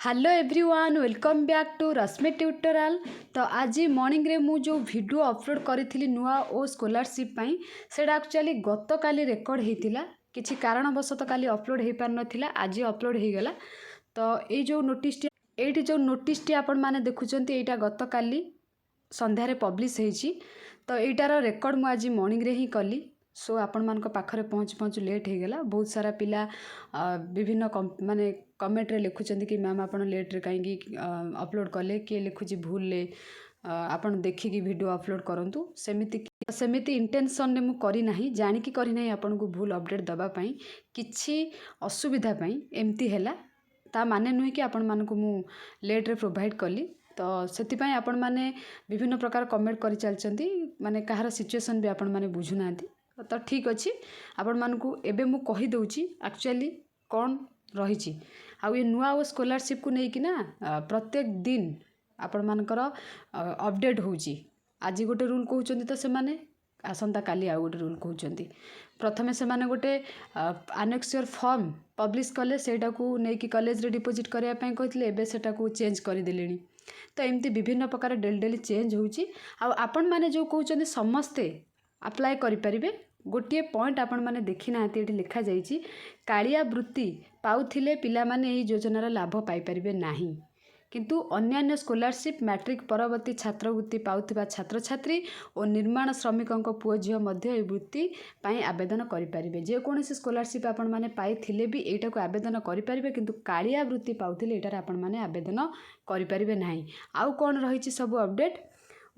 Hello everyone welcome back to Rashmi tutorial. तो आज morning रे मु जो वीडियो अपलोड करी नुआ ओ स्कॉलरशिप पाई सेटा एक्चुअली गत काली रेकर्ड होता किसी कारणवशत काली अपलोड हो पार नाला आज अपलोड हो गला। तो ये जो नोटिस आपण माने देखुचंती एटा गत काली संध्यारे पब्लिश होईची। तो एटार रेकर्ड मु आज मॉर्निंग रे ही कली। सो आपण मान पाखरे पहुँच पहुँच लेट हो गला। बहुत सारा पिला विभिन्न माने कमेंट रे लिखुचंती कि मैम आपण लेट रे कहीं अपलोड कले किए लिखुची भूल ले आपण देखिकी वीडियो अपलोड करंतु। सेमिति इंटेंशन ने मु करी नाही जानिकी करी नाही आपण को भूल अपडेट दबा पई किछि असुविधा पई एमती हैला ता माने नुहे कि आपण मान को मु लेट रे प्रोवाइड कली। तो से आपण माने विभिन्न प्रकार कमेंट करि चलचंती माने कहार सिचुएशन भी आपण माने बुझु नांती। तो ठीक अच्छी आपण मानकु एबे मु कहि दउची एक्चुअली कौन रही आउ ये नुआ ओ स्कॉलरशिप को लेकिन प्रत्येक दिन आपण मानकर अपडेट होची। आज गोटे रूल कहउचंती तो से माने आसंता काली आ गोटे रूल कहउचंती। प्रथमे से माने गोटे आनेक्सियर फॉर्म पब्लिश कले सेटा को नेकी कॉलेज रे डिपॉजिट करिया पय कहथिले एबे सेटा को चेंज करि देलेनी। तो एमती विभिन्न प्रकार डेली चेंज होची। आ आपण माने जो कहउचंती समस्ते अप्लाई करि परिबे। गोटे पॉइंट आपण माने देखि ना एटी लिखा जाइछि कालिया वृत्ति पाउथिले पिला माने एही योजनार लाभ पाई परिबे नाही, किंतु अन्यान्य स्कॉलरशिप मैट्रिक परवर्ती छात्रवृत्ति पाउथिबा छात्र छात्री और निर्माण श्रमिकंक पुओ झियो मध्ये ए वृत्ति पाई आवेदन करि परिबे। जे कोनोसी स्कॉलरशिप आपण माने पाई थिले भी एटा को आवेदन करि परिबे, किंतु कालिया वृत्ति पाउथिले एटार आपण माने आवेदन करि परिबे नाही। आउ कोन रहिछि सब अपडेट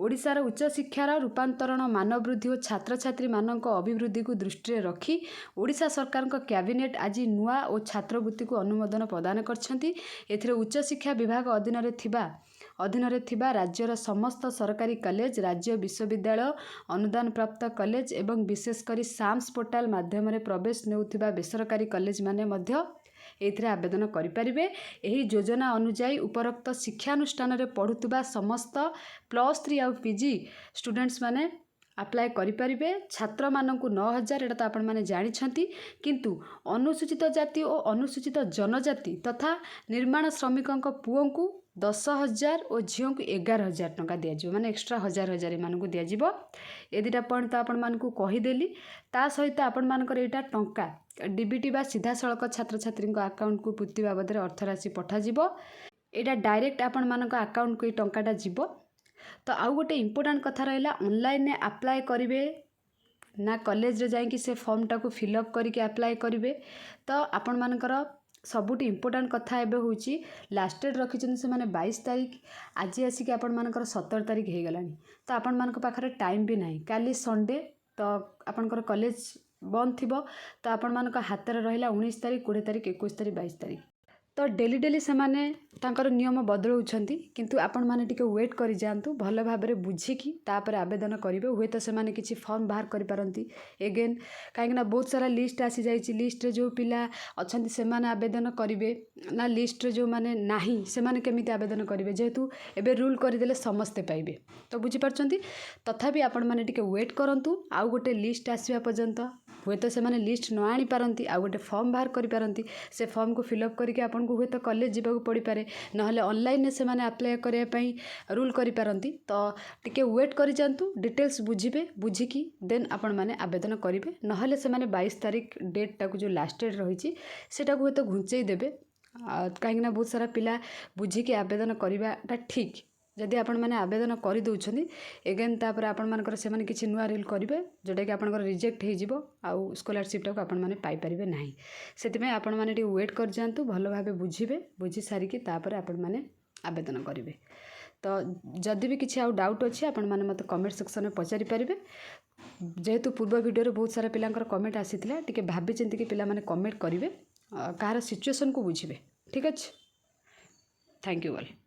ओडिशार उच्च शिक्षार रूपांतरण मानवृद्धि और छात्र छात्री मानक अभिवृद्धि को दृष्टि रखी ओडिशा सरकार कैबिनेट आज नुआ और छात्रवृत्ति को अनुमोदन प्रदान करछंती। एथिरे उच्च शिक्षा विभाग अधीन थिबा राज्यर समस्त सरकारी कॉलेज राज्य विश्वविद्यालय अनुदान प्राप्त कॉलेज एवं विशेषकर साम्स पोर्टाल माध्यम प्रवेश नेउथिबा बेसरकारी कॉलेज माने मध्य एथिरे आवेदन करिपारिबे। एही योजना अनुसार उपरोक्त शिक्षानुष्ठान रे पढ़ुथिबा समस्त +3 आ पीजी स्टूडेंट्स माने अप्लाई करिपारिबे। छात्र मानकु 9000 एटा तो आपण माने जानि छंती, किंतु अनुसूचित जाति और अनुसूचित जनजाति तथा निर्माण श्रमिकंक पुओंकु 10,000 और झीओं को 11,000 टंका दिया माने एक्स्ट्रा 1000 मानकु दिया। ए दुटा पॉइंट तो आपण मानकु कहीदेली। ता सहित आपण मानकर एटा टंका डीबीटी बा सीधा सड़क छात्र छात्री अकाउंट को पूर्ति बाबद अर्थराशि पठाଯିबो। एटा डायरेक्ट आपण मानक अकाउंट को टंकाटा जीवो। तो आउ गोटे इम्पोर्टेंट कथा रहिला ऑनलाइन ने अप्लाई करिवे ना कॉलेज रे जाई कि से फॉर्म टा को फिलअप करके अप्लाई करिवे। तो आपण मानकर सबुठी इम्पोर्टेंट कथा एबे होची लास्ट डेट रखिछन से माने 22 तारीख आज आसिक आपण मानकर 17 तारीख हो गलानी। तो आपण मानक पाखरे टाइम भी नाही काली संडे तो आपनकर कॉलेज बंद थिबो। तो आपण मानक हाथ रे रहिला 19 तारीख 20 तारीख 21 तारीख 22 तारीख। तो डेली से माने तांकर नियम बदलौछंती, किंतु आपण माने टिके वेट करि जांतु भल भाबरे बुझिकी तापर आवेदन करिवे। हुए तो से माने किछि फॉर्म बाहर करि पारंती एगेन काहेकि ना बहुत सारा लिस्ट आसी जाइछि। लिस्ट रे जो पिला अछंती से माने आवेदन करिवे ना लिस्ट रे जो माने नाही से माने केमिति आवेदन करिवे, जेहेतु एबे रूल करि देले समस्ते पाइबे। तो बुझि परछंती तथापि आपण माने टिके वेट करंतु आउ गोटे लिस्ट आसीबा पर्यंत। हुए तो से माने लिस्ट न आनी पारंती आउ गोटे फॉर्म बाहर करि पारंती। से फॉर्म को फिलअप करके आपण को हुए तो कॉलेज जीवा पड़ी पारे नहले ऑनलाइन से माने अप्लाई करिया पई रूल करि पारंती। तो टिके वेट करि जांतु डिटेल्स बुझिबे बुझिकी देन आपण माने आवेदन करिवे। नहले से माने 22 तारीख डेट टाको जो लास्ट डेट रहिछि सेटा को हुए तो घुंचेई देबे। काहेकि ना बहुत सारा पिला बुझिकी आवेदन करिवाटा ठीक। जदि आपण माने आवेदन करि दउछन्ती एगेन तापर आपण मानकर से माने किछि नुआ रूल करिवे जोटा कि आपनकर रिजेक्ट हे जिवो आउ स्कॉलरशिप टाको आपण माने पाई परिबे नाही। सेतिमे आपण माने टी वेट कर जांतु भलो भाबे बुझिबे बुझि सारी कि तापर आपण माने आवेदन करिवे। तो जदि भी किछि आउ डाउट अछि आपण माने मते कमेंट सेक्शन में पचारि परिबे। जेहेतु पूर्व वीडियो रे बहुत सारा पिलांकर कमेंट आसीथिला टिके भाबी चिंती कि पिला माने कमेंट करिवे कहार सिचुएशन को बुझिबे। ठीक अछि, थैंक यू ऑल।